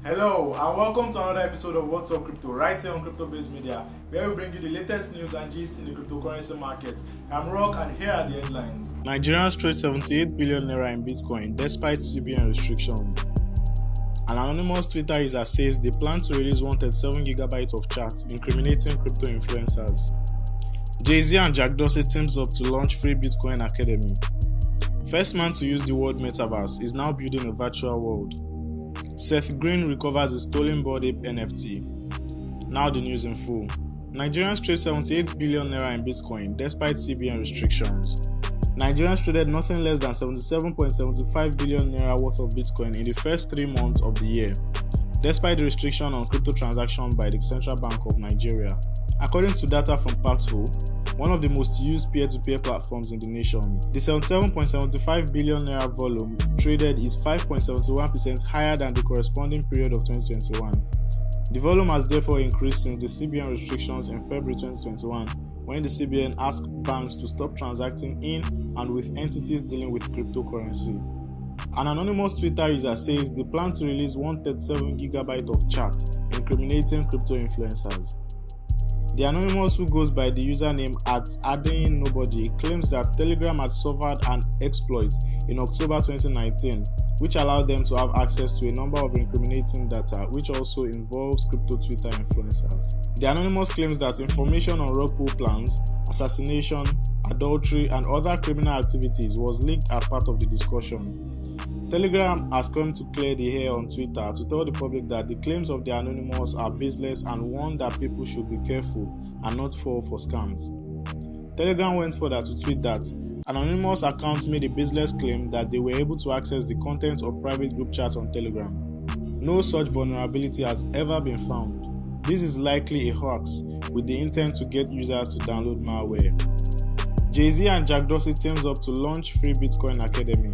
Hello and welcome to another episode of What's Up Crypto right here on Crypto Based Media, where we bring you the latest news and gist in the cryptocurrency market. I'm Rock and here are the headlines. Nigerians trade 78 billion Naira in Bitcoin despite CBN restrictions. An anonymous Twitter user says they plan to release 137GB of chats incriminating crypto influencers. Jay-Z and Jack Dorsey teams up to launch free Bitcoin Academy. First man to use the word metaverse is now building a virtual world. Seth Green recovers his stolen Bored Ape NFT. Now the news in full. Nigerians trade 78 billion Naira in Bitcoin despite CBN restrictions. Nigerians traded nothing less than 77.75 billion Naira worth of Bitcoin in the first 3 months of the year, despite the restriction on crypto transactions by the Central Bank of Nigeria. According to data from Paxful, one of the most used peer-to-peer platforms in the nation, the 77.75 billion Naira volume traded is 5.71% higher than the corresponding period of 2021. The volume has therefore increased since the CBN restrictions in February 2021, when the CBN asked banks to stop transacting in and with entities dealing with cryptocurrency. An anonymous Twitter user says they plan to release 137GB of chat incriminating crypto influencers. The anonymous, who goes by the username @AddingNobody, claims that Telegram had suffered an exploit in October 2019, which allowed them to have access to a number of incriminating data, which also involves crypto Twitter influencers. The anonymous claims that information on rug pull plans, assassination, adultery, and other criminal activities was leaked as part of the discussion. Telegram has come to clear the air on Twitter to tell the public that the claims of the anonymous are baseless and warn that people should be careful and not fall for scams. Telegram went further to tweet that anonymous accounts made a baseless claim that they were able to access the content of private group chats on Telegram. No such vulnerability has ever been found. This is likely a hoax with the intent to get users to download malware. Jay-Z and Jack Dorsey teams up to launch free Bitcoin Academy.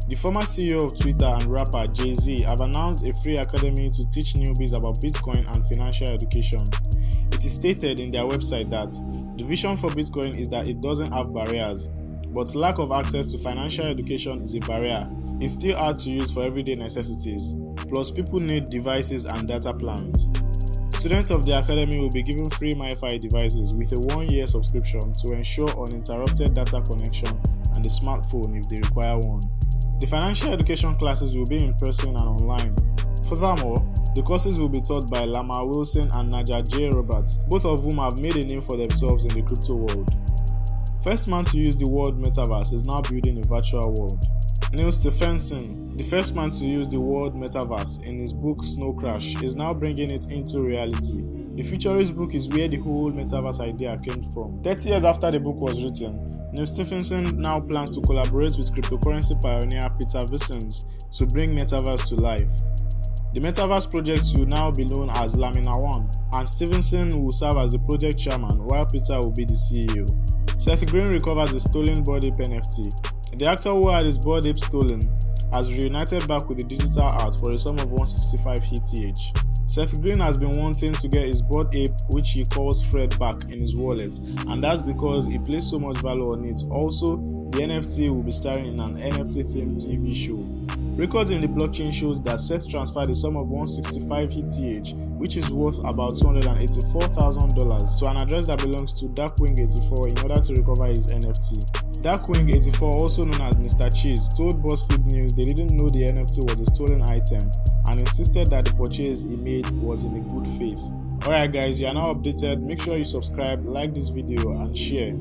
The former CEO of Twitter and rapper Jay-Z have announced a free academy to teach newbies about Bitcoin and financial education. It is stated in their website that the vision for Bitcoin is that it doesn't have barriers, but lack of access to financial education is a barrier. It's still hard to use for everyday necessities, plus people need devices and data plans. Students of the academy will be given free MiFi devices with a 1-year subscription to ensure uninterrupted data connection and a smartphone if they require one. The financial education classes will be in person and online. Furthermore, the courses will be taught by Lamar Wilson and Naja J. Roberts, both of whom have made a name for themselves in the crypto world. First man to use the word metaverse is now building a virtual world. Neil Stephenson, the first man to use the word metaverse in his book Snow Crash, is now bringing it into reality. The futurist book is where the whole metaverse idea came from. 30 years after the book was written, Neil Stephenson now plans to collaborate with cryptocurrency pioneer Peter Vissens to bring metaverse to life. The metaverse project will now be known as Lamina One, and Stephenson will serve as the project chairman while Peter will be the CEO. Seth Green recovers his stolen Bored Ape NFT. The actor who had his Bored Ape stolen has reunited back with the digital art for a sum of 165 ETH. Seth Green has been wanting to get his Bored Ape, which he calls Fred, back in his wallet, and that's because he placed so much value on it. Also, the NFT will be starring in an NFT-themed TV show. Records in the blockchain shows that Seth transferred a sum of 165 ETH, which is worth about $284,000, to an address that belongs to Darkwing84 in order to recover his NFT. Darkwing84, also known as Mr. Cheese, told BuzzFeed News they didn't know the NFT was a stolen item and insisted that the purchase he made was in a good faith. Alright guys, you are now updated. Make sure you subscribe, like this video and share.